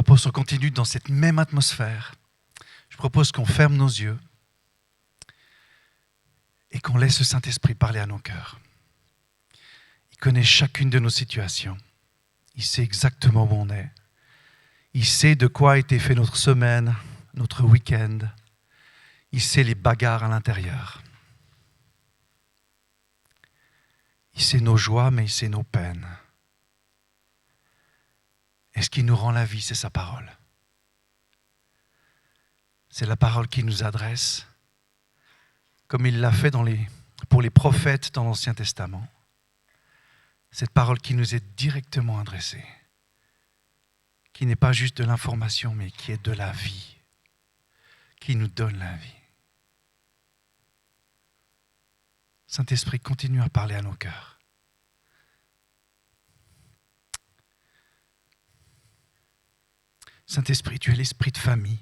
propose qu'on continue dans cette même atmosphère. Je propose qu'on ferme nos yeux et qu'on laisse le Saint-Esprit parler à nos cœurs. Il connaît chacune de nos situations. Il sait exactement où on est. Il sait de quoi a été fait notre semaine, notre week-end. Il sait les bagarres à l'intérieur. Il sait nos joies, mais il sait nos peines. Et ce qui nous rend la vie, c'est sa parole. C'est la parole qu'il nous adresse, comme il l'a fait pour les prophètes dans l'Ancien Testament. Cette parole qui nous est directement adressée, qui n'est pas juste de l'information, mais qui est de la vie, qui nous donne la vie. Saint-Esprit, continue à parler à nos cœurs. Saint-Esprit, tu es l'esprit de famille.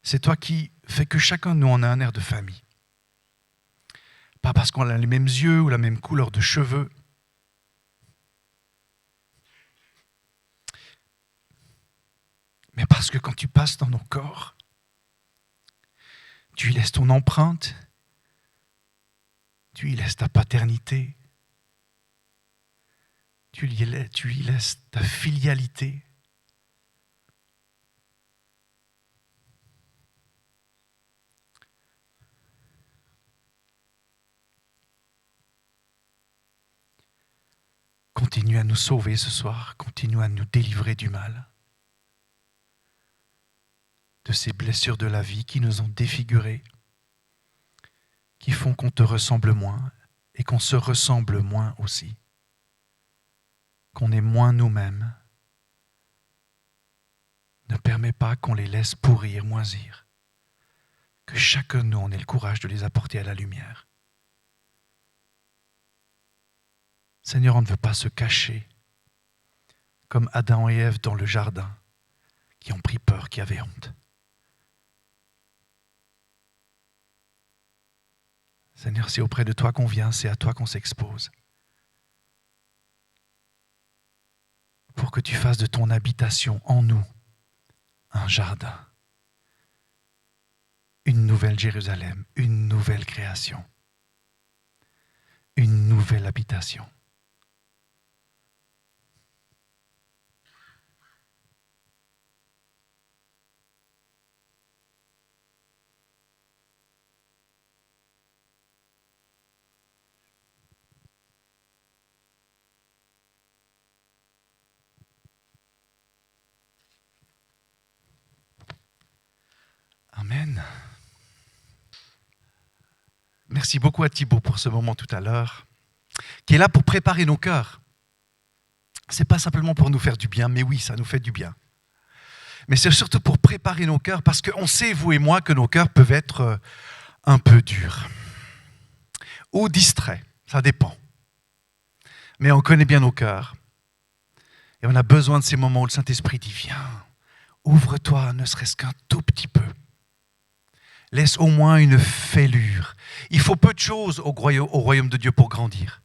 C'est toi qui fais que chacun de nous en a un air de famille. Pas parce qu'on a les mêmes yeux ou la même couleur de cheveux. Mais parce que quand tu passes dans nos corps, tu y laisses ton empreinte, tu y laisses ta paternité, tu y laisses ta filialité. Continue à nous sauver ce soir, continue à nous délivrer du mal, de ces blessures de la vie qui nous ont défigurés, qui font qu'on te ressemble moins et qu'on se ressemble moins aussi, qu'on est moins nous-mêmes. Ne permets pas qu'on les laisse pourrir, moisir, que chacun de nous en ait le courage de les apporter à la lumière. Seigneur, on ne veut pas se cacher comme Adam et Ève dans le jardin, qui ont pris peur, qui avaient honte. Seigneur, c'est auprès de toi qu'on vient, c'est à toi qu'on s'expose. Pour que tu fasses de ton habitation en nous un jardin, une nouvelle Jérusalem, une nouvelle création, une nouvelle habitation. Amen. Merci beaucoup à Thibaut pour ce moment tout à l'heure, qui est là pour préparer nos cœurs. Ce n'est pas simplement pour nous faire du bien, mais oui, ça nous fait du bien. Mais c'est surtout pour préparer nos cœurs, parce qu'on sait, vous et moi, que nos cœurs peuvent être un peu durs ou distraits, ça dépend. Mais on connaît bien nos cœurs. Et on a besoin de ces moments où le Saint-Esprit dit « Viens, ouvre-toi, ne serait-ce qu'un tout petit peu. » Laisse au moins une fêlure. Il faut peu de choses au royaume de Dieu pour grandir.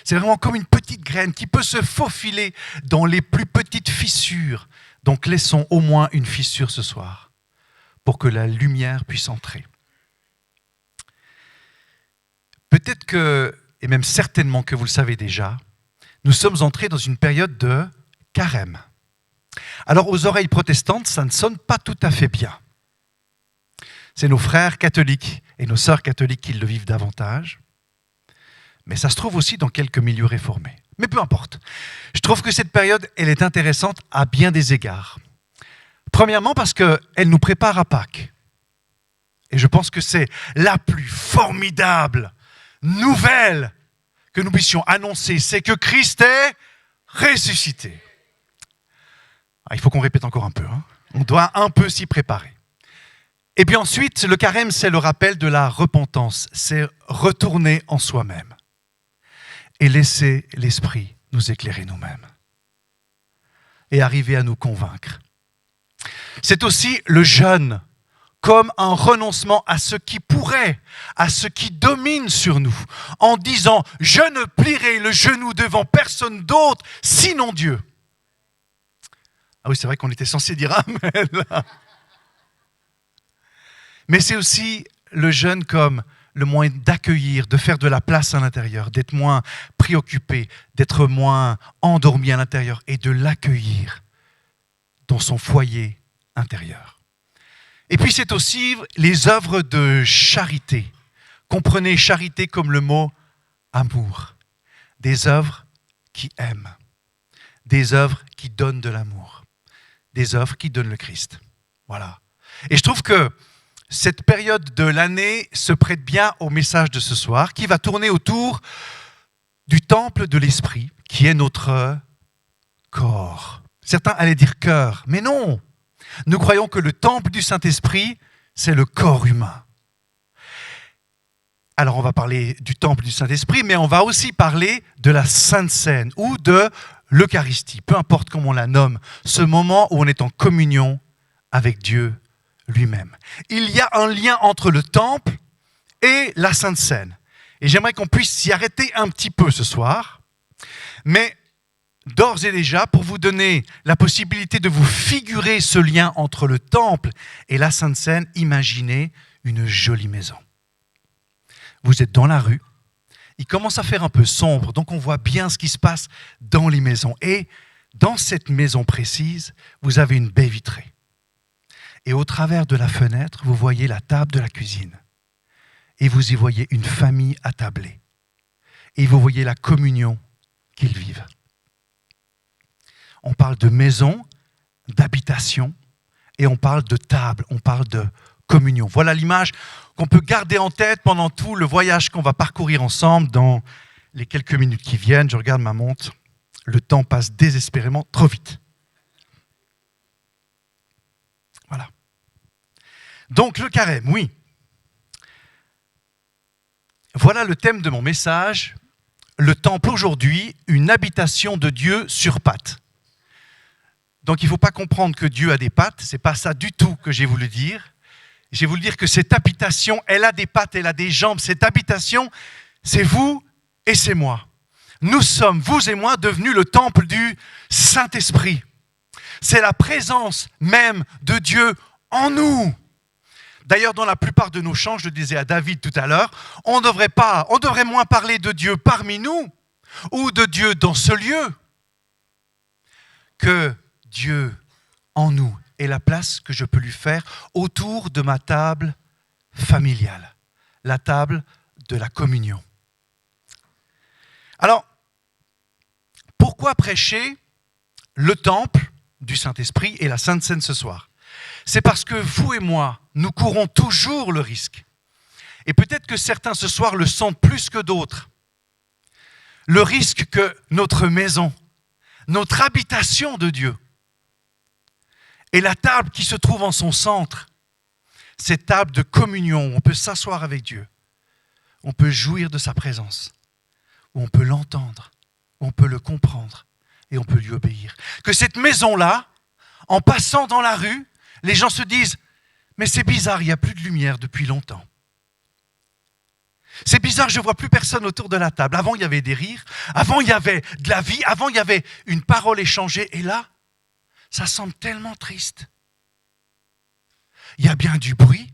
C'est vraiment comme une petite graine qui peut se faufiler dans les plus petites fissures. Donc laissons au moins une fissure ce soir pour que la lumière puisse entrer. Peut-être que, et même certainement que vous le savez déjà, nous sommes entrés dans une période de carême. Alors aux oreilles protestantes, ça ne sonne pas tout à fait bien. C'est nos frères catholiques et nos sœurs catholiques qui le vivent davantage. Mais ça se trouve aussi dans quelques milieux réformés. Mais peu importe. Je trouve que cette période, elle est intéressante à bien des égards. Premièrement parce qu'elle nous prépare à Pâques. Et je pense que c'est la plus formidable nouvelle que nous puissions annoncer. C'est que Christ est ressuscité. Il faut qu'on répète encore un peu. On doit un peu s'y préparer. Et puis ensuite, le carême, c'est le rappel de la repentance. C'est retourner en soi-même et laisser l'Esprit nous éclairer nous-mêmes et arriver à nous convaincre. C'est aussi le jeûne comme un renoncement à ce qui pourrait, à ce qui domine sur nous, en disant « Je ne plierai le genou devant personne d'autre, sinon Dieu ». Ah oui, c'est vrai qu'on était censé dire amen là. Mais c'est aussi le jeûne comme le moyen d'accueillir, de faire de la place à l'intérieur, d'être moins préoccupé, d'être moins endormi à l'intérieur et de l'accueillir dans son foyer intérieur. Et puis c'est aussi les œuvres de charité. Comprenez charité comme le mot amour. Des œuvres qui aiment, des œuvres qui donnent de l'amour, des œuvres qui donnent le Christ. Voilà. Et je trouve que cette période de l'année se prête bien au message de ce soir, qui va tourner autour du temple de l'esprit, qui est notre corps. Certains allaient dire cœur, mais non. Nous croyons que le temple du Saint-Esprit, c'est le corps humain. Alors on va parler du temple du Saint-Esprit, mais on va aussi parler de la Sainte Seine ou de l'Eucharistie, peu importe comment on la nomme, ce moment où on est en communion avec Dieu lui-même. Il y a un lien entre le temple et la Sainte Seine. Et j'aimerais qu'on puisse s'y arrêter un petit peu ce soir, mais d'ores et déjà, pour vous donner la possibilité de vous figurer ce lien entre le temple et la Sainte Seine, imaginez une jolie maison. Vous êtes dans la rue, il commence à faire un peu sombre, donc on voit bien ce qui se passe dans les maisons. Et dans cette maison précise, vous avez une baie vitrée. Et au travers de la fenêtre, vous voyez la table de la cuisine. Et vous y voyez une famille attablée. Et vous voyez la communion qu'ils vivent. On parle de maison, d'habitation, et on parle de table, on parle de communion. Voilà l'image qu'on peut garder en tête pendant tout le voyage qu'on va parcourir ensemble dans les quelques minutes qui viennent. Je regarde ma montre, le temps passe désespérément trop vite. Voilà. Donc le carême, oui. Voilà le thème de mon message. Le temple aujourd'hui, une habitation de Dieu sur pattes. Donc il ne faut pas comprendre que Dieu a des pattes, ce n'est pas ça du tout que j'ai voulu dire. J'ai voulu dire que cette habitation, elle a des pattes, elle a des jambes. Cette habitation, c'est vous et c'est moi. Nous sommes, vous et moi, devenus le temple du Saint-Esprit. C'est la présence même de Dieu en nous. D'ailleurs, dans la plupart de nos chants, je le disais à David tout à l'heure, on devrait moins parler de Dieu parmi nous ou de Dieu dans ce lieu que Dieu en nous et la place que je peux lui faire autour de ma table familiale, la table de la communion. Alors, pourquoi prêcher le temple du Saint-Esprit et la Sainte Seine ce soir ? C'est parce que vous et moi, nous courons toujours le risque. Et peut-être que certains ce soir le sentent plus que d'autres. Le risque que notre maison, notre habitation de Dieu, et la table qui se trouve en son centre, cette table de communion où on peut s'asseoir avec Dieu, on peut jouir de sa présence, où on peut l'entendre, où on peut le comprendre et on peut lui obéir. Que cette maison-là, en passant dans la rue, les gens se disent « Mais c'est bizarre, il n'y a plus de lumière depuis longtemps. C'est bizarre, je ne vois plus personne autour de la table. Avant, il y avait des rires, avant, il y avait de la vie, avant, il y avait une parole échangée. Et là, ça semble tellement triste. Il y a bien du bruit,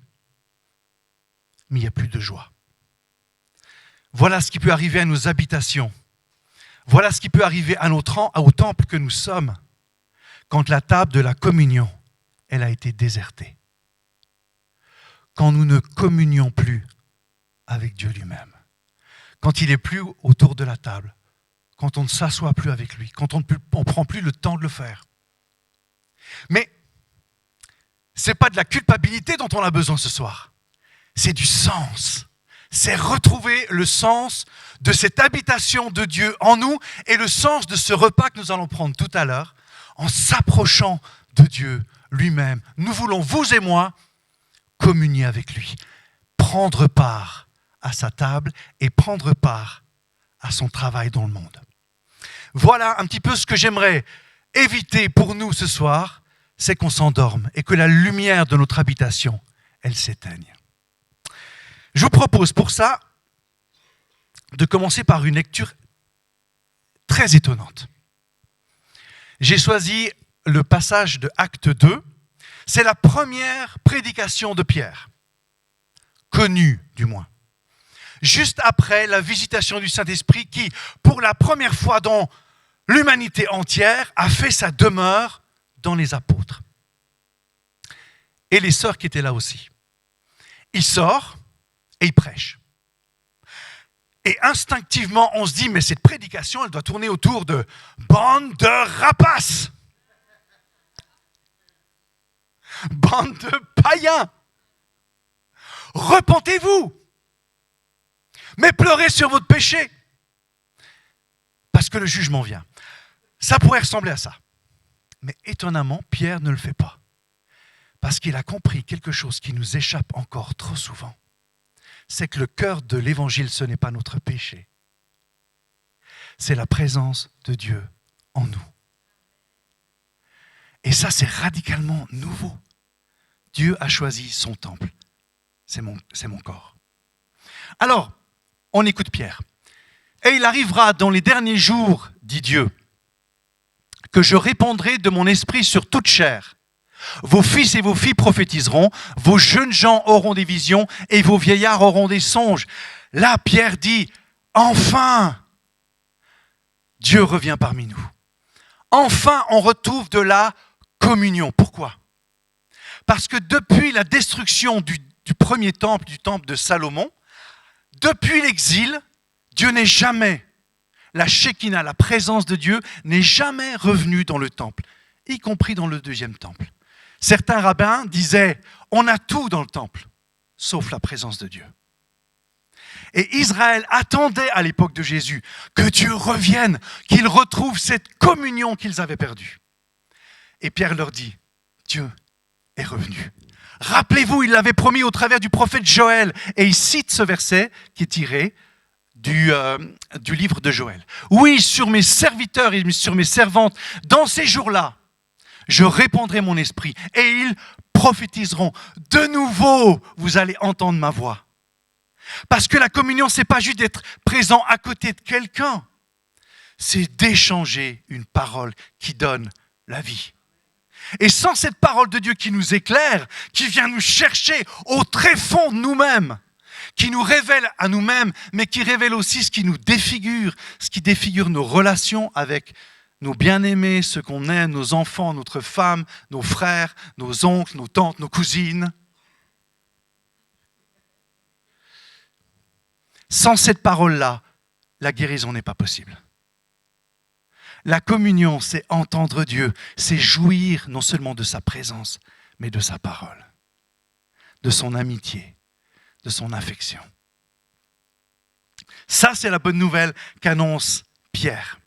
mais il n'y a plus de joie. » Voilà ce qui peut arriver à nos habitations. Voilà ce qui peut arriver à au temple que nous sommes quand la table de la communion, elle a été désertée. Quand nous ne communions plus avec Dieu lui-même. Quand il n'est plus autour de la table. Quand on ne s'assoit plus avec lui. Quand on ne prend plus le temps de le faire. Mais ce n'est pas de la culpabilité dont on a besoin ce soir. C'est du sens. C'est retrouver le sens de cette habitation de Dieu en nous et le sens de ce repas que nous allons prendre tout à l'heure en s'approchant de Dieu lui-même. Nous voulons, vous et moi, communier avec lui, prendre part à sa table et prendre part à son travail dans le monde. Voilà un petit peu ce que j'aimerais éviter pour nous ce soir, c'est qu'on s'endorme et que la lumière de notre habitation, elle s'éteigne. Je vous propose pour ça de commencer par une lecture très étonnante. J'ai choisi le passage de Acte 2, c'est la première prédication de Pierre, connue du moins. Juste après la visitation du Saint-Esprit qui, pour la première fois dans l'humanité entière, a fait sa demeure dans les apôtres. Et les sœurs qui étaient là aussi. Il sort et il prêche. Et instinctivement, on se dit, mais cette prédication, elle doit tourner autour de « bande de rapaces !» Bande de païens, repentez-vous, mais pleurez sur votre péché, parce que le jugement vient. Ça pourrait ressembler à ça. Mais étonnamment, Pierre ne le fait pas, parce qu'il a compris quelque chose qui nous échappe encore trop souvent. C'est que le cœur de l'évangile, ce n'est pas notre péché, c'est la présence de Dieu en nous. Et ça, c'est radicalement nouveau. Dieu a choisi son temple. C'est mon corps. Alors, on écoute Pierre. Et il arrivera dans les derniers jours, dit Dieu, que je répandrai de mon esprit sur toute chair. Vos fils et vos filles prophétiseront, vos jeunes gens auront des visions et vos vieillards auront des songes. Là, Pierre dit, enfin, Dieu revient parmi nous. Enfin, on retrouve de la communion. Pourquoi ? Parce que depuis la destruction du premier temple, du temple de Salomon, depuis l'exil, Dieu n'est jamais, la Shekinah, la présence de Dieu, n'est jamais revenue dans le temple, y compris dans le deuxième temple. Certains rabbins disaient, on a tout dans le temple, sauf la présence de Dieu. Et Israël attendait à l'époque de Jésus que Dieu revienne, qu'ils retrouvent cette communion qu'ils avaient perdue. Et Pierre leur dit, Dieu est revenu. Rappelez-vous, il l'avait promis au travers du prophète Joël. Et il cite ce verset qui est tiré du livre de Joël. Oui, sur mes serviteurs et sur mes servantes, dans ces jours-là, je répandrai mon esprit et ils prophétiseront. De nouveau, vous allez entendre ma voix. Parce que la communion, c'est pas juste d'être présent à côté de quelqu'un. C'est d'échanger une parole qui donne la vie. Et sans cette parole de Dieu qui nous éclaire, qui vient nous chercher au tréfonds de nous-mêmes, qui nous révèle à nous-mêmes, mais qui révèle aussi ce qui nous défigure, ce qui défigure nos relations avec nos bien-aimés, ceux qu'on aime, nos enfants, notre femme, nos frères, nos oncles, nos tantes, nos cousines. Sans cette parole-là, la guérison n'est pas possible. La communion, c'est entendre Dieu, c'est jouir non seulement de sa présence, mais de sa parole, de son amitié, de son affection. Ça, c'est la bonne nouvelle qu'annonce Pierre.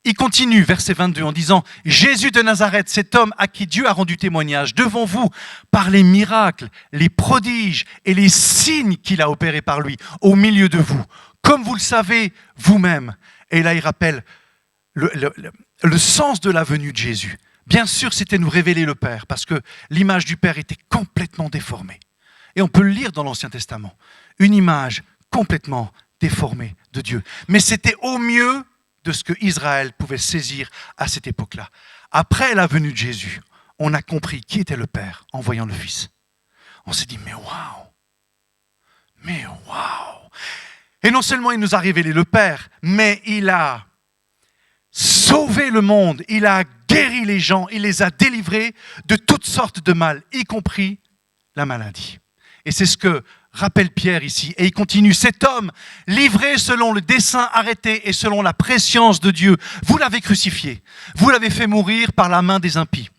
Il continue, verset 22, en disant « Jésus de Nazareth, cet homme à qui Dieu a rendu témoignage devant vous par les miracles, les prodiges et les signes qu'il a opérés par lui au milieu de vous, comme vous le savez vous-même. » Et là, il rappelle le sens de la venue de Jésus. Bien sûr, c'était nous révéler le Père, parce que l'image du Père était complètement déformée. Et on peut le lire dans l'Ancien Testament. Une image complètement déformée de Dieu. Mais c'était au mieux de ce que Israël pouvait saisir à cette époque-là. Après la venue de Jésus, on a compris qui était le Père en voyant le Fils. On s'est dit, mais waouh! Et non seulement il nous a révélé le Père, mais il a sauvé le monde, il a guéri les gens, il les a délivrés de toutes sortes de mal, y compris la maladie. Et c'est ce que rappelle Pierre ici. Et il continue, cet homme, livré selon le dessein arrêté et selon la prescience de Dieu, vous l'avez crucifié, vous l'avez fait mourir par la main des impies.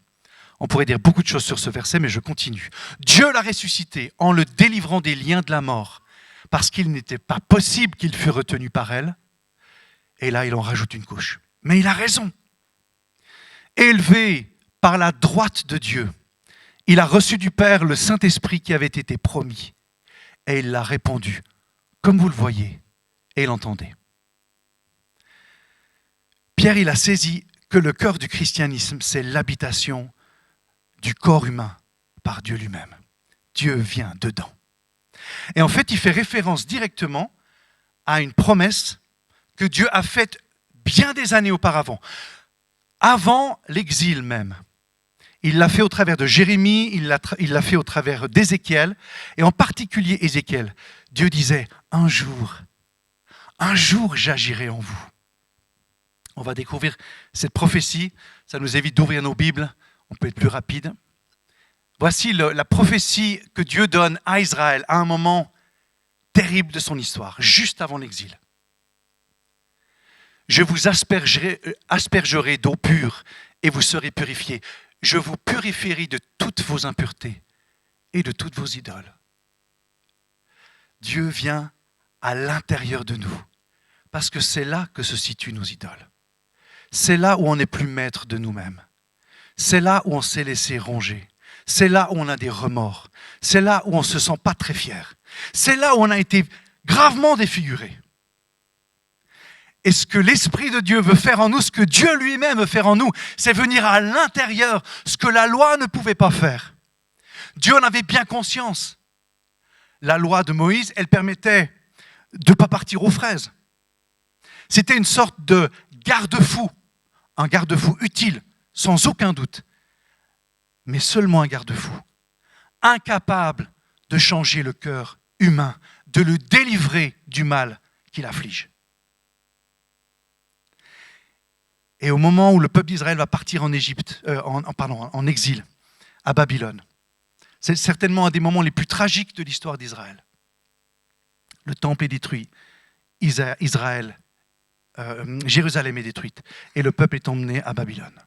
On pourrait dire beaucoup de choses sur ce verset, mais je continue. Dieu l'a ressuscité en le délivrant des liens de la mort, parce qu'il n'était pas possible qu'il fût retenu par elle. Et là, il en rajoute une couche. Mais il a raison. Élevé par la droite de Dieu, il a reçu du Père le Saint-Esprit qui avait été promis. Et il l'a répandu, comme vous le voyez, et l'entendez. Pierre, il a saisi que le cœur du christianisme, c'est l'habitation du corps humain par Dieu lui-même. Dieu vient dedans. Et en fait, il fait référence directement à une promesse que Dieu a faite bien des années auparavant. avant l'exil même. Il l'a fait au travers de Jérémie, il l'a fait au travers d'Ézéchiel, et en particulier Ézéchiel. Dieu disait, un jour j'agirai en vous. On va découvrir cette prophétie, ça nous évite d'ouvrir nos Bibles, on peut être plus rapide. Voici la prophétie que Dieu donne à Israël à un moment terrible de son histoire, juste avant l'exil. Je vous aspergerai d'eau pure et vous serez purifiés. Je vous purifierai de toutes vos impuretés et de toutes vos idoles. Dieu vient à l'intérieur de nous, parce que c'est là que se situent nos idoles. C'est là où on n'est plus maître de nous-mêmes. C'est là où on s'est laissé ronger. C'est là où on a des remords. C'est là où on ne se sent pas très fier. C'est là où on a été gravement défiguré. Et ce que l'Esprit de Dieu veut faire en nous, ce que Dieu lui-même veut faire en nous, c'est venir à l'intérieur, ce que la loi ne pouvait pas faire. Dieu en avait bien conscience. La loi de Moïse, elle permettait de ne pas partir aux fraises. C'était une sorte de garde-fou, un garde-fou utile, sans aucun doute, mais seulement un garde-fou, incapable de changer le cœur humain, de le délivrer du mal qui l'afflige. Et au moment où le peuple d'Israël va partir en exil, à Babylone, c'est certainement un des moments les plus tragiques de l'histoire d'Israël. Le temple est détruit, Jérusalem est détruite, et le peuple est emmené à Babylone.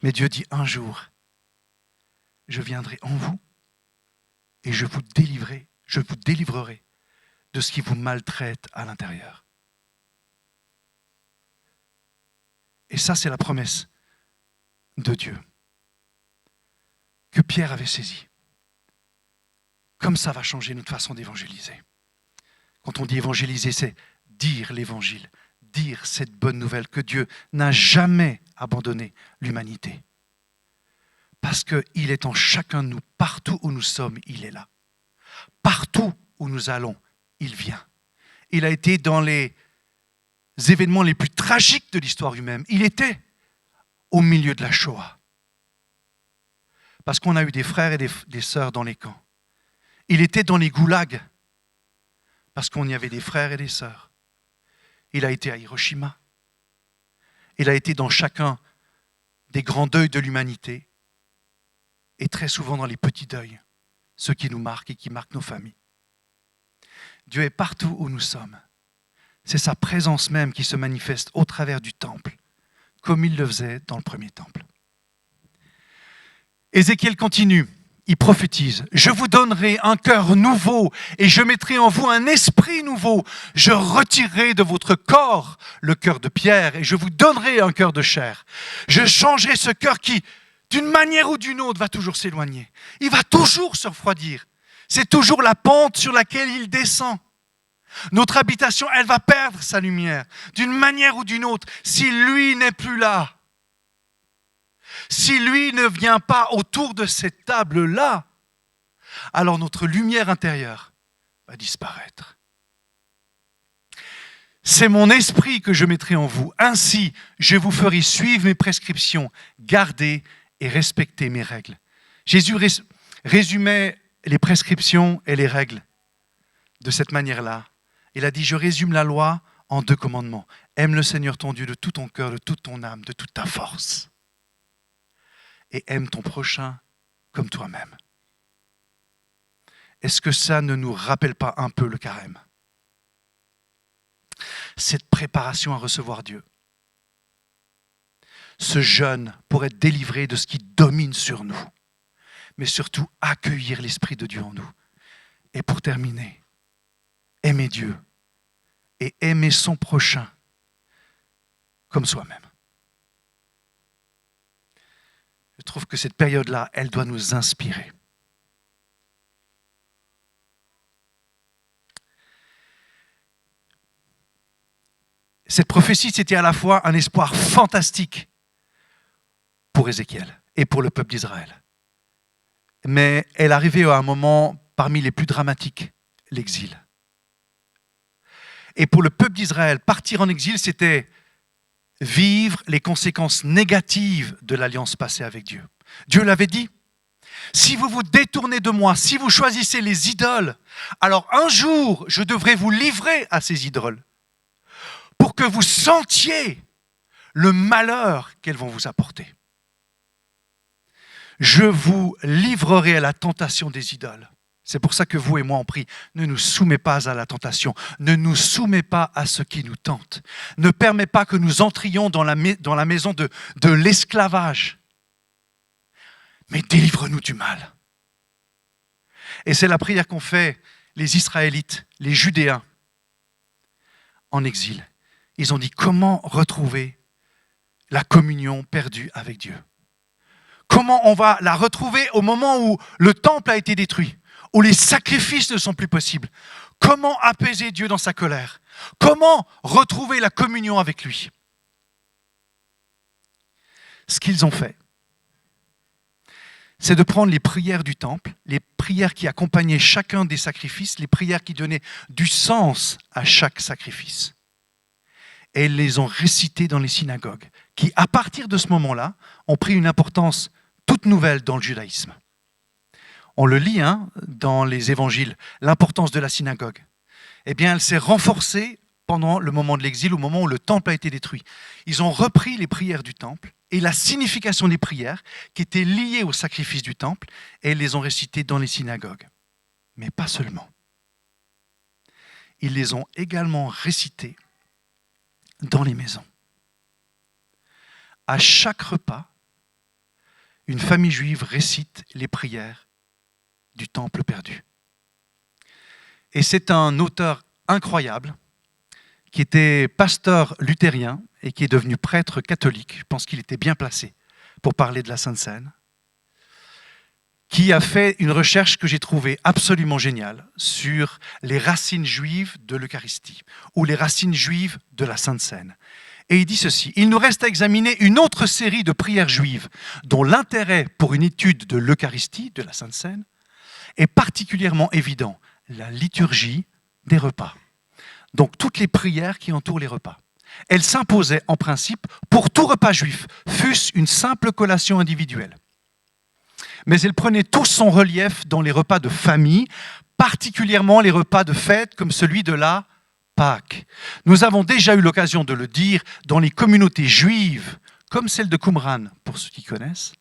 Mais Dieu dit, un jour, je viendrai en vous, et je vous délivrerai de ce qui vous maltraite à l'intérieur. Et ça, c'est la promesse de Dieu que Pierre avait saisie. Comme ça va changer notre façon d'évangéliser. Quand on dit évangéliser, c'est dire l'évangile, dire cette bonne nouvelle que Dieu n'a jamais abandonné l'humanité. Parce qu'il est en chacun de nous, partout où nous sommes, il est là. Partout où nous allons, il vient. Il a été dans les événements les plus tragiques de l'histoire humaine. Il était au milieu de la Shoah. Parce qu'on a eu des frères et des sœurs dans les camps. Il était dans les goulags. Parce qu'on y avait des frères et des sœurs. Il a été à Hiroshima. Il a été dans chacun des grands deuils de l'humanité. Et très souvent dans les petits deuils, ceux qui nous marquent et qui marquent nos familles. Dieu est partout où nous sommes. C'est sa présence même qui se manifeste au travers du temple, comme il le faisait dans le premier temple. Ézéchiel continue, il prophétise. « Je vous donnerai un cœur nouveau et je mettrai en vous un esprit nouveau. Je retirerai de votre corps le cœur de pierre et je vous donnerai un cœur de chair. Je changerai ce cœur qui, d'une manière ou d'une autre, va toujours s'éloigner. Il va toujours se refroidir. C'est toujours la pente sur laquelle il descend. Notre habitation, elle va perdre sa lumière, d'une manière ou d'une autre, si lui n'est plus là. Si lui ne vient pas autour de cette table-là, alors notre lumière intérieure va disparaître. C'est mon esprit que je mettrai en vous. Ainsi, je vous ferai suivre mes prescriptions, garder et respecter mes règles. Jésus résumait les prescriptions et les règles de cette manière-là. Il a dit, je résume la loi en 2 commandements. Aime le Seigneur ton Dieu de tout ton cœur, de toute ton âme, de toute ta force. Et aime ton prochain comme toi-même. Est-ce que ça ne nous rappelle pas un peu le carême? Cette préparation à recevoir Dieu. Ce jeûne pour être délivré de ce qui domine sur nous. Mais surtout accueillir l'Esprit de Dieu en nous. Et pour terminer, aimer Dieu et aimer son prochain comme soi-même. Je trouve que cette période-là, elle doit nous inspirer. Cette prophétie, c'était à la fois un espoir fantastique pour Ézéchiel et pour le peuple d'Israël. Mais elle arrivait à un moment parmi les plus dramatiques, l'exil. Et pour le peuple d'Israël, partir en exil, c'était vivre les conséquences négatives de l'alliance passée avec Dieu. Dieu l'avait dit. Si vous vous détournez de moi, si vous choisissez les idoles, alors un jour, je devrai vous livrer à ces idoles pour que vous sentiez le malheur qu'elles vont vous apporter. Je vous livrerai à la tentation des idoles. C'est pour ça que vous et moi on prie, ne nous soumets pas à la tentation, ne nous soumets pas à ce qui nous tente, ne permets pas que nous entrions dans la maison de l'esclavage, mais délivre-nous du mal. Et c'est la prière qu'ont fait les Israélites, les Judéens en exil. Ils ont dit comment retrouver la communion perdue avec Dieu. Comment on va la retrouver au moment où le temple a été détruit, où les sacrifices ne sont plus possibles. Comment apaiser Dieu dans sa colère? Comment retrouver la communion avec lui? Ce qu'ils ont fait, c'est de prendre les prières du temple, les prières qui accompagnaient chacun des sacrifices, les prières qui donnaient du sens à chaque sacrifice. Et ils les ont récitées dans les synagogues, qui, à partir de ce moment-là, ont pris une importance toute nouvelle dans le judaïsme. On le lit dans les évangiles, l'importance de la synagogue. Eh bien, elle s'est renforcée pendant le moment de l'exil, au moment où le temple a été détruit. Ils ont repris les prières du temple et la signification des prières qui étaient liées au sacrifice du temple et ils les ont récitées dans les synagogues. Mais pas seulement. Ils les ont également récitées dans les maisons. À chaque repas, une famille juive récite les prières du temple perdu. Et c'est un auteur incroyable qui était pasteur luthérien et qui est devenu prêtre catholique. Je pense qu'il était bien placé pour parler de la Sainte Seine, qui a fait une recherche que j'ai trouvée absolument géniale sur les racines juives de l'Eucharistie ou les racines juives de la Sainte Seine. Et il dit ceci: il nous reste à examiner une autre série de prières juives dont l'intérêt pour une étude de l'Eucharistie, de la Sainte Seine, est particulièrement évident, la liturgie des repas. Donc toutes les prières qui entourent les repas. Elles s'imposaient en principe pour tout repas juif, fût-ce une simple collation individuelle. Mais elles prenaient tout son relief dans les repas de famille, particulièrement les repas de fête comme celui de la Pâques. Nous avons déjà eu l'occasion de le dire dans les communautés juives, comme celle de Qumran, pour ceux qui connaissent.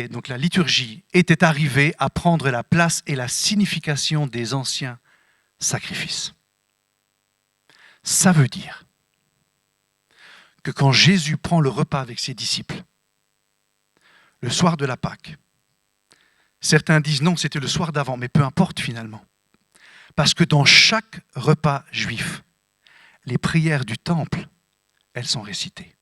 Donc la liturgie était arrivée à prendre la place et la signification des anciens sacrifices. Ça veut dire que quand Jésus prend le repas avec ses disciples, le soir de la Pâque, certains disent non, c'était le soir d'avant, mais peu importe finalement. Parce que dans chaque repas juif, les prières du temple, elles sont récitées.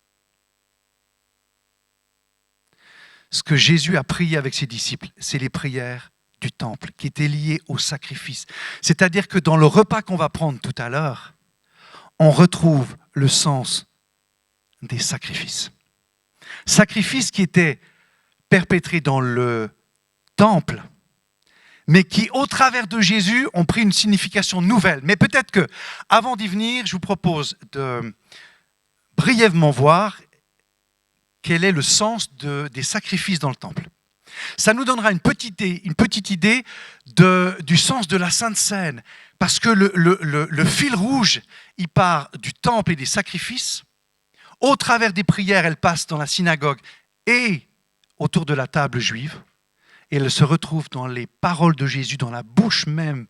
Ce que Jésus a prié avec ses disciples, c'est les prières du temple qui étaient liées au sacrifice. C'est-à-dire que dans le repas qu'on va prendre tout à l'heure, on retrouve le sens des sacrifices. Sacrifices qui étaient perpétrés dans le temple, mais qui, au travers de Jésus, ont pris une signification nouvelle. Mais peut-être que, avant d'y venir, je vous propose de brièvement voir quel est le sens des sacrifices dans le temple. Ça nous donnera une petite idée du sens de la Sainte Seine, parce que le fil rouge, il part du temple et des sacrifices. Au travers des prières, elle passe dans la synagogue et autour de la table juive. Et elle se retrouve dans les paroles de Jésus, dans la bouche même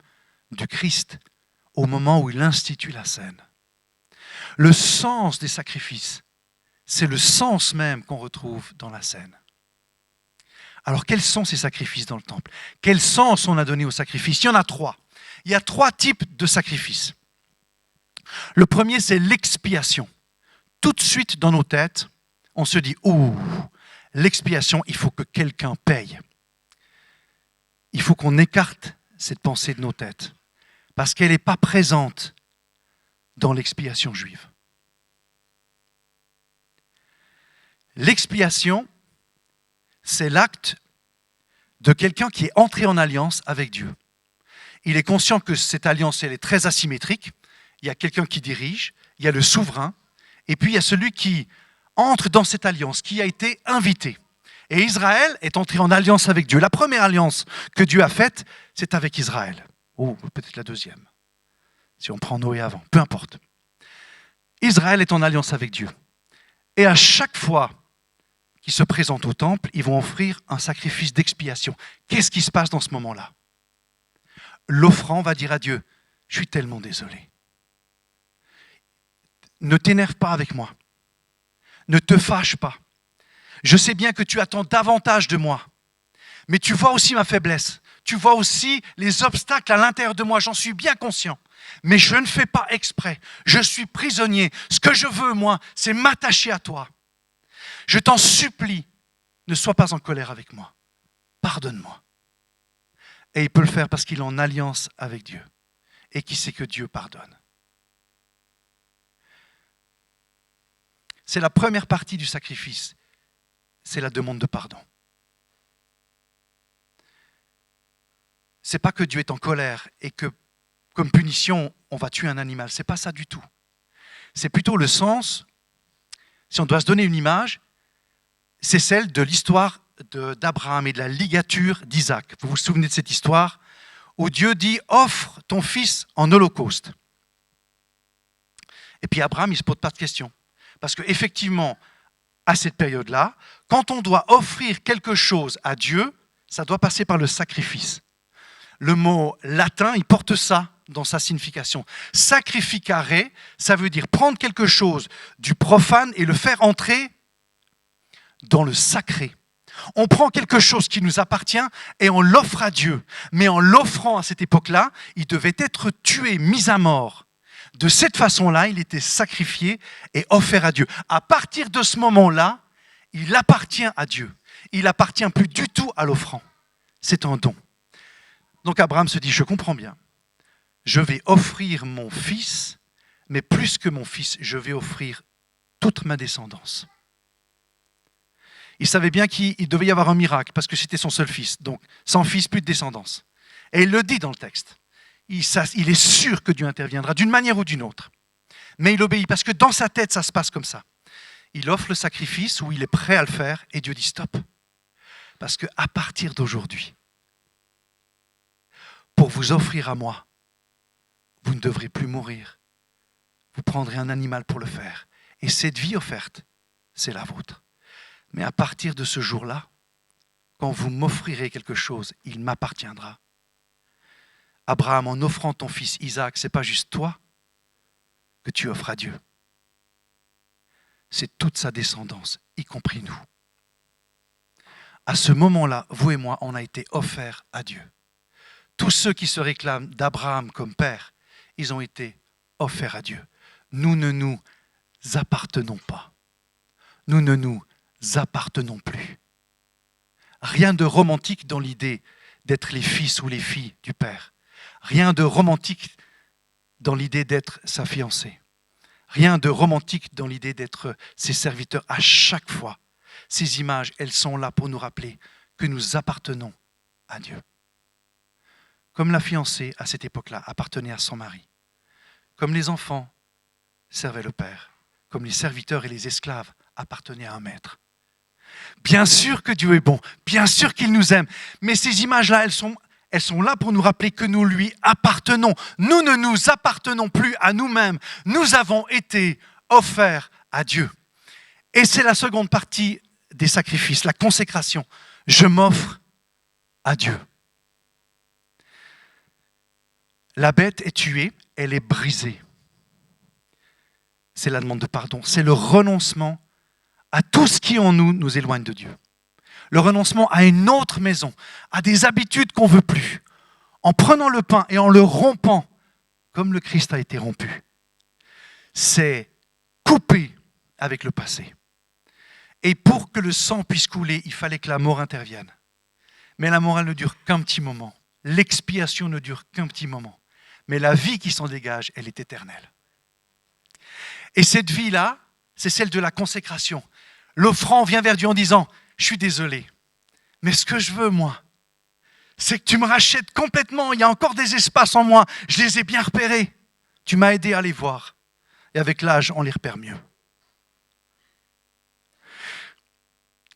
du Christ, au moment où il institue la scène. Le sens des sacrifices, c'est le sens même qu'on retrouve dans la scène. Alors, quels sont ces sacrifices dans le temple? Quel sens on a donné aux sacrifices? Il y en a 3. Il y a 3 types de sacrifices. Le premier, c'est l'expiation. Tout de suite dans nos têtes, on se dit « Ouh, l'expiation, il faut que quelqu'un paye ». Il faut qu'on écarte cette pensée de nos têtes, parce qu'elle n'est pas présente dans l'expiation juive. L'expiation, c'est l'acte de quelqu'un qui est entré en alliance avec Dieu. Il est conscient que cette alliance, elle est très asymétrique. Il y a quelqu'un qui dirige, il y a le souverain, Et puis il y a celui qui entre dans cette alliance, qui a été invité. Et Israël est entré en alliance avec Dieu. La première alliance que Dieu a faite, c'est avec Israël. Ou peut-être la deuxième, si on prend Noé avant, peu importe. Israël est en alliance avec Dieu. Et à chaque fois qu'ils se présentent au temple, ils vont offrir un sacrifice d'expiation. Qu'est-ce qui se passe dans ce moment-là? L'offrant va dire à Dieu, je suis tellement désolé. Ne t'énerve pas avec moi. Ne te fâche pas. Je sais bien que tu attends davantage de moi. Mais tu vois aussi ma faiblesse. Tu vois aussi les obstacles à l'intérieur de moi. J'en suis bien conscient. Mais je ne fais pas exprès. Je suis prisonnier. Ce que je veux, moi, c'est m'attacher à toi. Je t'en supplie, ne sois pas en colère avec moi. Pardonne-moi. Et il peut le faire parce qu'il est en alliance avec Dieu. Et qu'il sait que Dieu pardonne. C'est la première partie du sacrifice. C'est la demande de pardon. C'est pas que Dieu est en colère et que, comme punition, on va tuer un animal. C'est pas ça du tout. C'est plutôt le sens, si on doit se donner une image, c'est celle de l'histoire d'Abraham et de la ligature d'Isaac. Vous vous souvenez de cette histoire où Dieu dit « offre ton fils en holocauste ». Et puis Abraham, il ne se pose pas de questions. Parce qu'effectivement, à cette période-là, quand on doit offrir quelque chose à Dieu, ça doit passer par le sacrifice. Le mot latin, il porte ça dans sa signification. Sacrificare, ça veut dire prendre quelque chose du profane et le faire entrer dans le sacré. On prend quelque chose qui nous appartient et on l'offre à Dieu. Mais en l'offrant à cette époque-là, il devait être tué, mis à mort. De cette façon-là, il était sacrifié et offert à Dieu. À partir de ce moment-là, il appartient à Dieu. Il n'appartient plus du tout à l'offrant. C'est un don. Donc Abraham se dit, je comprends bien. Je vais offrir mon fils, mais plus que mon fils, je vais offrir toute ma descendance. Il savait bien qu'il devait y avoir un miracle, parce que c'était son seul fils. Donc, sans fils, plus de descendance. Et il le dit dans le texte. Il est sûr que Dieu interviendra d'une manière ou d'une autre. Mais il obéit, parce que dans sa tête, ça se passe comme ça. Il offre le sacrifice où il est prêt à le faire, et Dieu dit stop. Parce qu'à partir d'aujourd'hui, pour vous offrir à moi, vous ne devrez plus mourir. Vous prendrez un animal pour le faire. Et cette vie offerte, c'est la vôtre. Mais à partir de ce jour-là, quand vous m'offrirez quelque chose, il m'appartiendra. Abraham, en offrant ton fils Isaac, ce n'est pas juste toi que tu offres à Dieu. C'est toute sa descendance, y compris nous. À ce moment-là, vous et moi, on a été offerts à Dieu. Tous ceux qui se réclament d'Abraham comme père, ils ont été offerts à Dieu. Nous ne nous appartenons pas. Nous ne nous appartenons plus. Rien de romantique dans l'idée d'être les fils ou les filles du Père. Rien de romantique dans l'idée d'être sa fiancée. Rien de romantique dans l'idée d'être ses serviteurs. À chaque fois, ces images, elles sont là pour nous rappeler que nous appartenons à Dieu. Comme la fiancée, à cette époque-là, appartenait à son mari. Comme les enfants servaient le Père. Comme les serviteurs et les esclaves appartenaient à un maître. Bien sûr que Dieu est bon, bien sûr qu'il nous aime, mais ces images-là, elles sont là pour nous rappeler que nous lui appartenons. Nous ne nous appartenons plus à nous-mêmes. Nous avons été offerts à Dieu. Et c'est la seconde partie des sacrifices, la consécration. Je m'offre à Dieu. La bête est tuée, elle est brisée. C'est la demande de pardon, c'est le renoncement à tout ce qui en nous éloigne de Dieu. Le renoncement à une autre maison, à des habitudes qu'on ne veut plus. En prenant le pain et en le rompant, comme le Christ a été rompu. C'est couper avec le passé. Et pour que le sang puisse couler, il fallait que la mort intervienne. Mais la mort, elle ne dure qu'un petit moment. L'expiation ne dure qu'un petit moment. Mais la vie qui s'en dégage, elle est éternelle. Et cette vie-là, c'est celle de la consécration. L'offrant vient vers Dieu en disant, je suis désolé, mais ce que je veux, moi, c'est que tu me rachètes complètement. Il y a encore des espaces en moi, je les ai bien repérés. Tu m'as aidé à les voir. Et avec l'âge, on les repère mieux.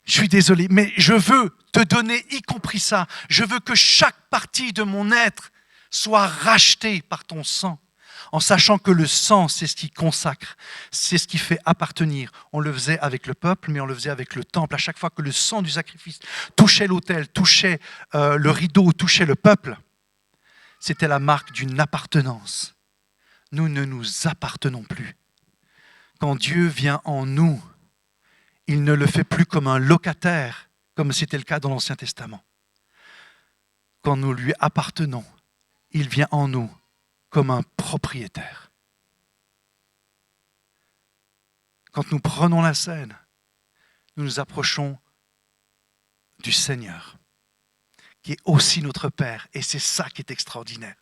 Je suis désolé, mais je veux te donner, y compris ça. Je veux que chaque partie de mon être soit rachetée par ton sang, en sachant que le sang, c'est ce qui consacre, c'est ce qui fait appartenir. On le faisait avec le peuple, mais on le faisait avec le temple. À chaque fois que le sang du sacrifice touchait l'autel, touchait le rideau, touchait le peuple, c'était la marque d'une appartenance. Nous ne nous appartenons plus. Quand Dieu vient en nous, il ne le fait plus comme un locataire, comme c'était le cas dans l'Ancien Testament. Quand nous lui appartenons, il vient en nous comme un propriétaire. Quand nous prenons la scène, nous nous approchons du Seigneur, qui est aussi notre Père, et c'est ça qui est extraordinaire.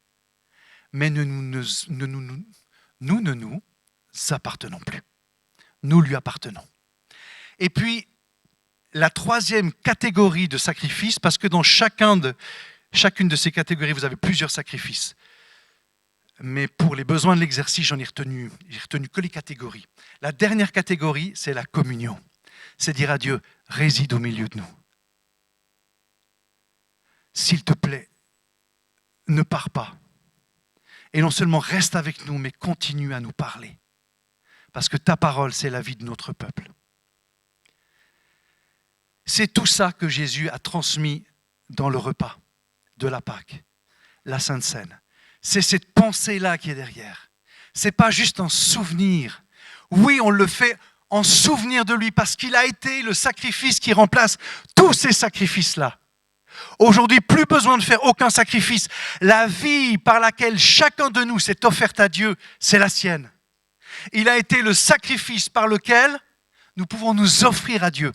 Mais nous ne nous appartenons plus. Nous lui appartenons. Et puis, la troisième catégorie de sacrifices, parce que dans chacune de ces catégories, vous avez plusieurs sacrifices. Mais pour les besoins de l'exercice, j'ai retenu que les catégories. La dernière catégorie, c'est la communion. C'est dire à Dieu, réside au milieu de nous. S'il te plaît, ne pars pas. Et non seulement reste avec nous, mais continue à nous parler. Parce que ta parole, c'est la vie de notre peuple. C'est tout ça que Jésus a transmis dans le repas de la Pâque, la Sainte Seine. C'est cette pensée-là qui est derrière. Ce n'est pas juste un souvenir. Oui, on le fait en souvenir de lui parce qu'il a été le sacrifice qui remplace tous ces sacrifices-là. Aujourd'hui, plus besoin de faire aucun sacrifice. La vie par laquelle chacun de nous s'est offerte à Dieu, c'est la sienne. Il a été le sacrifice par lequel nous pouvons nous offrir à Dieu.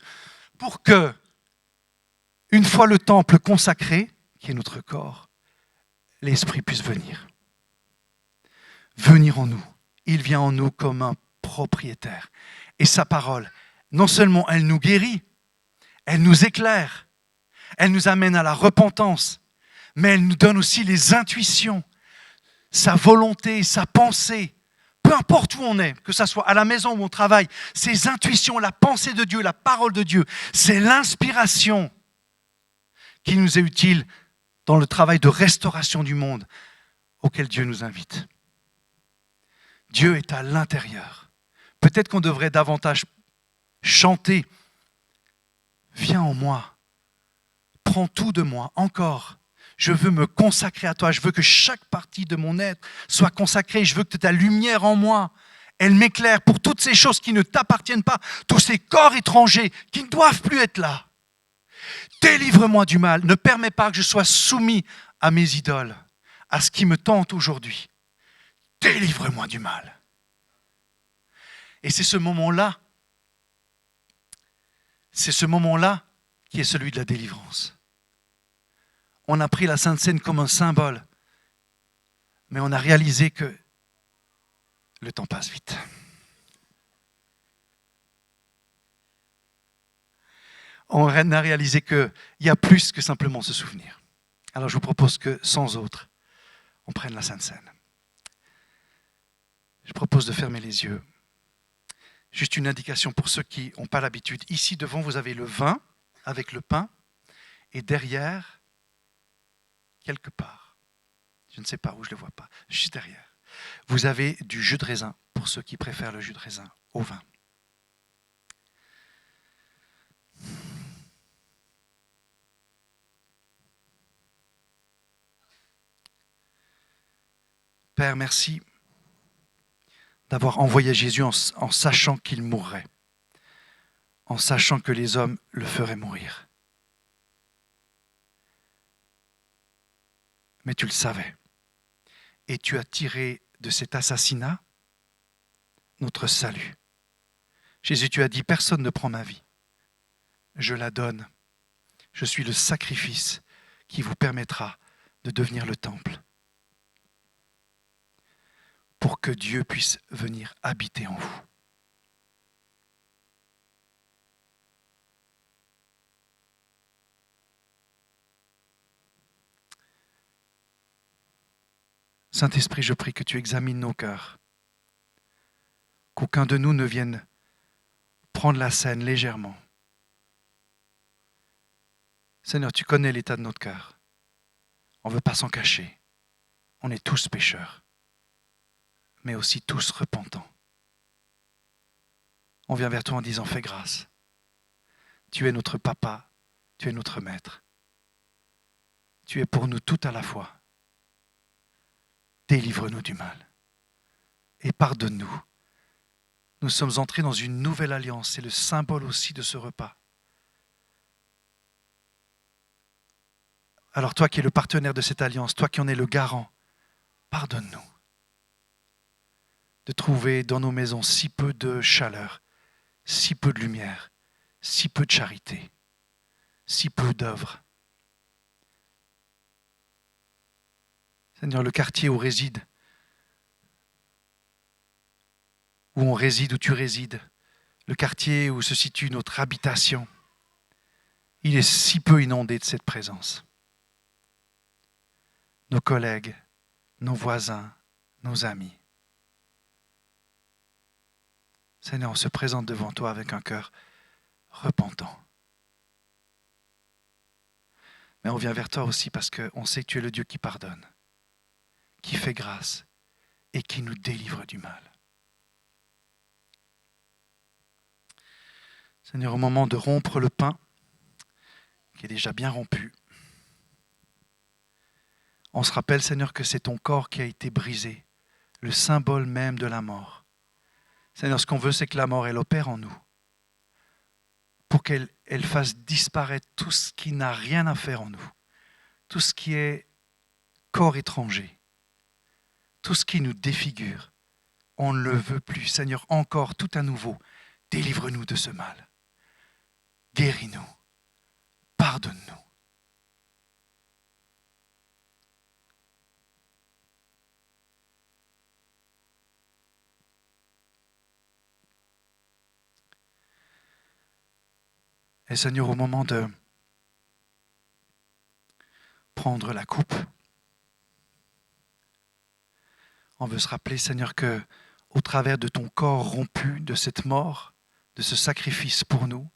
Pour que, une fois le temple consacré, qui est notre corps, l'Esprit puisse venir. Venir en nous. Il vient en nous comme un propriétaire. Et sa parole, non seulement elle nous guérit, elle nous éclaire, elle nous amène à la repentance, mais elle nous donne aussi les intuitions, sa volonté, sa pensée. Peu importe où on est, que ce soit à la maison ou au travail, ces intuitions, la pensée de Dieu, la parole de Dieu, c'est l'inspiration qui nous est utile dans le travail de restauration du monde auquel Dieu nous invite. Dieu est à l'intérieur. Peut-être qu'on devrait davantage chanter « Viens en moi, prends tout de moi, encore ». Je veux me consacrer à toi. Je veux que chaque partie de mon être soit consacrée. Je veux que ta lumière en moi, elle m'éclaire pour toutes ces choses qui ne t'appartiennent pas, tous ces corps étrangers qui ne doivent plus être là. Délivre-moi du mal. Ne permets pas que je sois soumis à mes idoles, à ce qui me tente aujourd'hui. Délivre-moi du mal. Et c'est ce moment-là qui est celui de la délivrance. On a pris la Sainte Seine comme un symbole, mais on a réalisé que le temps passe vite. On a réalisé qu'il y a plus que simplement se souvenir. Alors je vous propose que, sans autre, on prenne la Sainte Seine. Je propose de fermer les yeux. Juste une indication pour ceux qui n'ont pas l'habitude. Ici, devant, vous avez le vin avec le pain, et derrière, quelque part, je ne sais pas où, je ne le vois pas, juste derrière, vous avez du jus de raisin, pour ceux qui préfèrent le jus de raisin au vin. Père, merci d'avoir envoyé Jésus en sachant qu'il mourrait, en sachant que les hommes le feraient mourir. Mais tu le savais. Et tu as tiré de cet assassinat notre salut. Jésus, tu as dit, personne ne prend ma vie. Je la donne. Je suis le sacrifice qui vous permettra de devenir le temple. Pour que Dieu puisse venir habiter en vous. Saint-Esprit, je prie que tu examines nos cœurs, qu'aucun de nous ne vienne prendre la scène légèrement, Seigneur, tu connais l'état de notre cœur. On ne veut pas s'en cacher. On est tous pécheurs, mais aussi tous repentants. On vient vers toi en disant, fais grâce. Tu es notre papa, tu es notre maître. Tu es pour nous tout à la fois. Délivre-nous du mal et pardonne-nous. Nous sommes entrés dans une nouvelle alliance. C'est le symbole aussi de ce repas. Alors toi qui es le partenaire de cette alliance, toi qui en es le garant, pardonne-nous de trouver dans nos maisons si peu de chaleur, si peu de lumière, si peu de charité, si peu d'œuvres. Seigneur, le quartier où on réside, où tu résides, le quartier où se situe notre habitation, il est si peu inondé de cette présence. Nos collègues, nos voisins, nos amis. Seigneur, on se présente devant toi avec un cœur repentant. Mais on vient vers toi aussi parce qu'on sait que tu es le Dieu qui pardonne, qui fait grâce et qui nous délivre du mal. Seigneur, au moment de rompre le pain, qui est déjà bien rompu, on se rappelle, Seigneur, que c'est ton corps qui a été brisé, le symbole même de la mort. Seigneur, ce qu'on veut, c'est que la mort, elle opère en nous, pour qu'elle fasse disparaître tout ce qui n'a rien à faire en nous, tout ce qui est corps étranger, tout ce qui nous défigure. On ne le veut plus. Seigneur, encore tout à nouveau, délivre-nous de ce mal. Guéris-nous. Pardonne-nous. Et Seigneur, au moment de prendre la coupe, on veut se rappeler, Seigneur, que au travers de ton corps rompu, de cette mort, de ce sacrifice pour nous,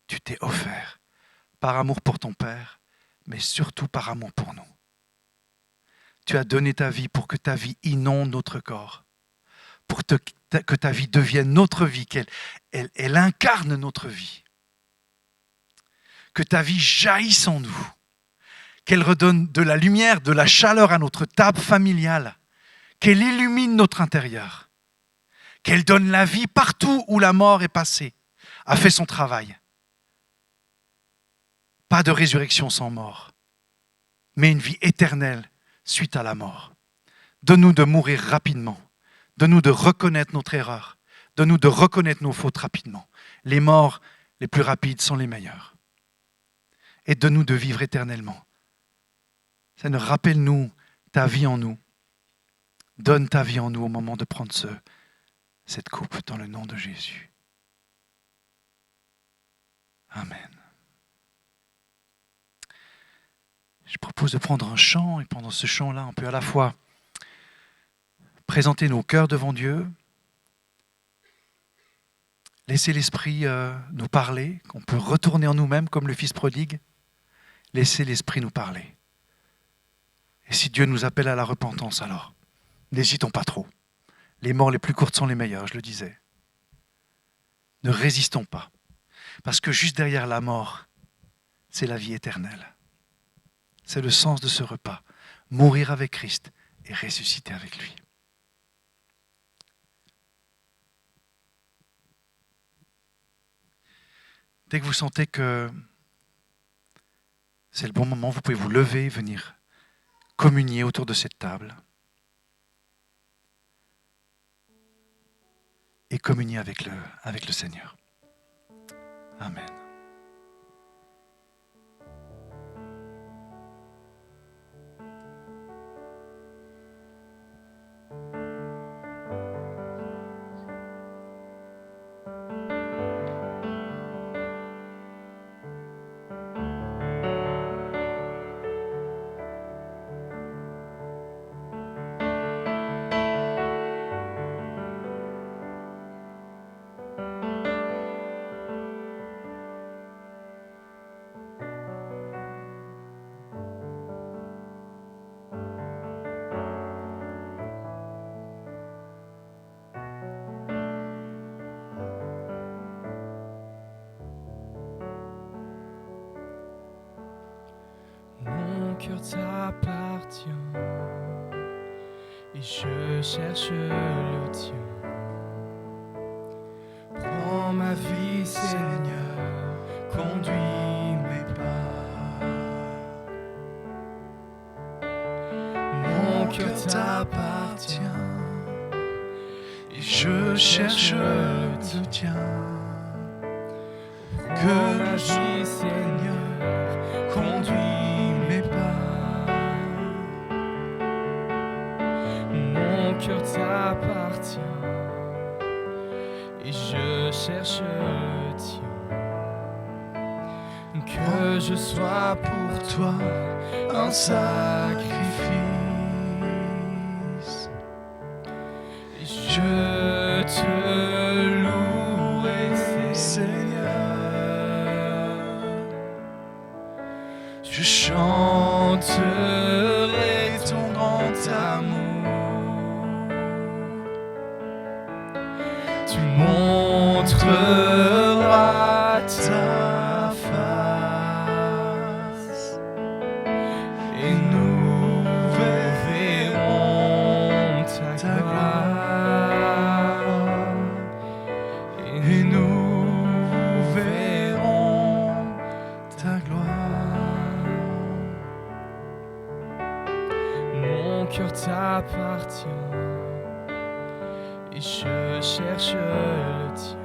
tu t'es offert par amour pour ton Père, mais surtout par amour pour nous. Tu as donné ta vie pour que ta vie inonde notre corps, pour que ta vie devienne notre vie, qu'elle incarne notre vie. Que ta vie jaillisse en nous, qu'elle redonne de la lumière, de la chaleur à notre table familiale, qu'elle illumine notre intérieur, qu'elle donne la vie partout où la mort est passée, a fait son travail. Pas de résurrection sans mort, mais une vie éternelle suite à la mort. Donne-nous de mourir rapidement, donne-nous de reconnaître notre erreur, donne-nous de reconnaître nos fautes rapidement. Les morts les plus rapides sont les meilleures. Et donne-nous de vivre éternellement. Seigneur, rappelle-nous ta vie en nous. Donne ta vie en nous au moment de prendre cette coupe dans le nom de Jésus. Amen. Je propose de prendre un chant et pendant ce chant-là, on peut à la fois présenter nos cœurs devant Dieu, laisser l'Esprit nous parler, qu'on peut retourner en nous-mêmes comme le Fils prodigue, laisser l'Esprit nous parler. Et si Dieu nous appelle à la repentance, alors, n'hésitons pas trop. Les morts les plus courtes sont les meilleures, je le disais. Ne résistons pas, parce que juste derrière la mort, c'est la vie éternelle. C'est le sens de ce repas. Mourir avec Christ et ressusciter avec lui. Dès que vous sentez que c'est le bon moment, vous pouvez vous lever, venir communier autour de cette table et communier avec le Seigneur. Amen. cœur t'appartient et je cherche le tien. Prends ma vie, Seigneur, conduis mes pas. Mon cœur t'appartient et je cherche le tien. Que la vie, Seigneur, conduis mes pas. Mon cœur t'appartient et je cherche le tien. Que je sois pour toi un sacrifice. Je te louerai, Seigneur. Je chanterai ton grand amour. Tu montreras ta face et nous verrons ta gloire. Et nous verrons ta gloire. Mon cœur t'appartient et je cherche le tien.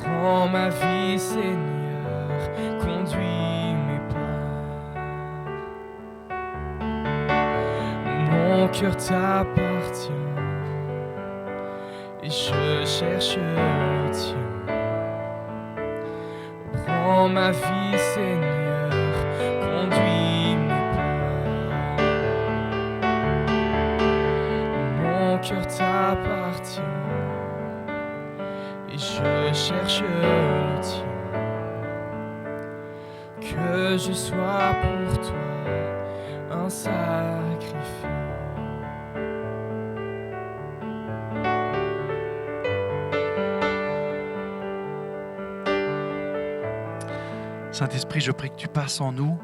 Prends ma vie, Seigneur, conduis mes pas. Mon cœur t'appartient et je cherche le tien. Prends ma vie, Seigneur, conduis mes pas. Mon cœur t'appartient et je cherche le tien. Que je sois pour toi un sacrifice. Saint-Esprit, je prie que tu passes en nous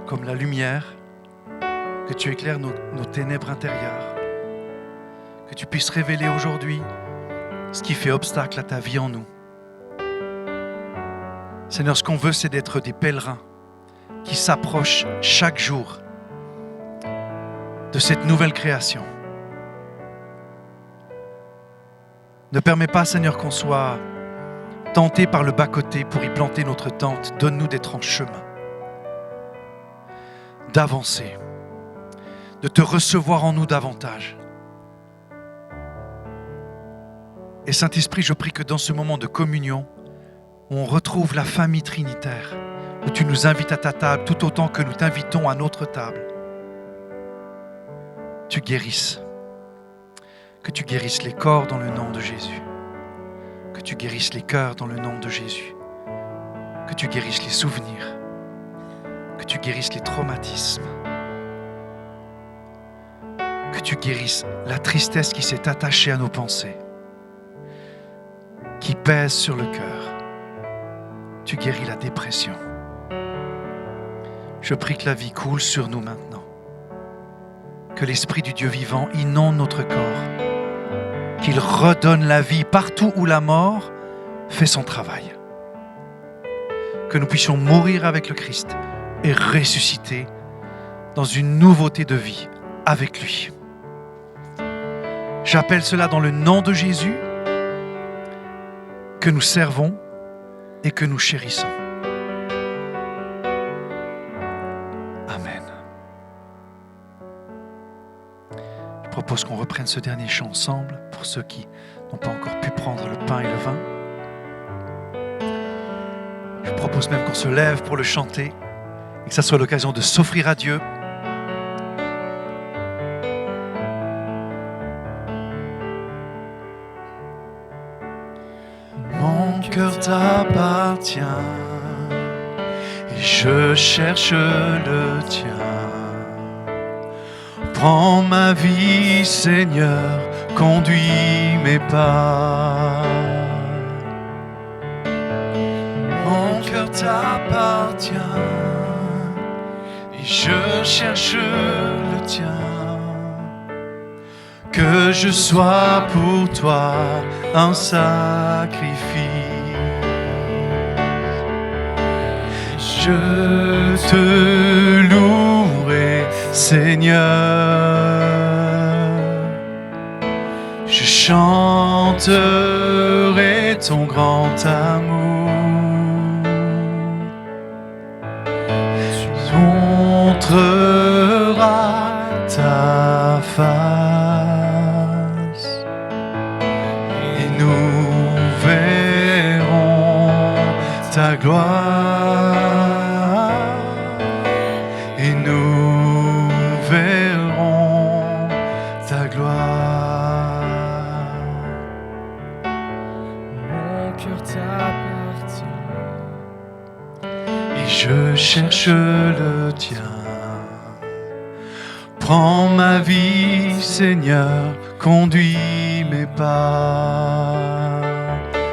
comme la lumière, que tu éclaires nos ténèbres intérieures, que tu puisses révéler aujourd'hui ce qui fait obstacle à ta vie en nous. Seigneur, ce qu'on veut, c'est d'être des pèlerins qui s'approchent chaque jour de cette nouvelle création. Ne permets pas, Seigneur, qu'on soit tenté par le bas-côté pour y planter notre tente. Donne-nous d'être en chemin, d'avancer, de te recevoir en nous davantage. Et Saint-Esprit, je prie que dans ce moment de communion, où on retrouve la famille trinitaire, où tu nous invites à ta table tout autant que nous t'invitons à notre table, tu guérisses. Que tu guérisses les corps dans le nom de Jésus. Que tu guérisses les cœurs dans le nom de Jésus. Que tu guérisses les souvenirs. Que tu guérisses les traumatismes. Que tu guérisses la tristesse qui s'est attachée à nos pensées, qui pèse sur le cœur. Tu guéris la dépression. Je prie que la vie coule sur nous maintenant. Que l'Esprit du Dieu vivant inonde notre corps. Qu'il redonne la vie partout où la mort fait son travail. Que nous puissions mourir avec le Christ et ressusciter dans une nouveauté de vie avec lui. J'appelle cela dans le nom de Jésus, que nous servons et que nous chérissons. Amen. Je propose qu'on reprenne ce dernier chant ensemble pour ceux qui n'ont pas encore pu prendre le pain et le vin. Je propose même qu'on se lève pour le chanter et que ça soit l'occasion de s'offrir à Dieu. Mon cœur t'appartient et je cherche le tien. Prends ma vie, Seigneur, conduis mes pas. Mon cœur t'appartient et je cherche le tien. Que je sois pour toi un sacrifice. Je te louerai, Seigneur. Je chanterai ton grand amour. Tu montreras ta face et nous verrons ta gloire et nous verrons ta gloire. Mon cœur t'appartient et je cherche le tien. Prends ma vie, Seigneur, conduis mes pas.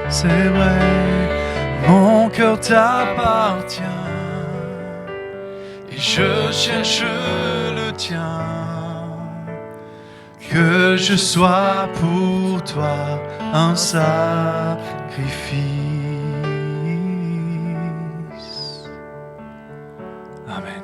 C'est vrai, mon cœur t'appartient et je cherche le tien. Que je sois pour toi un sacrifice. Amen.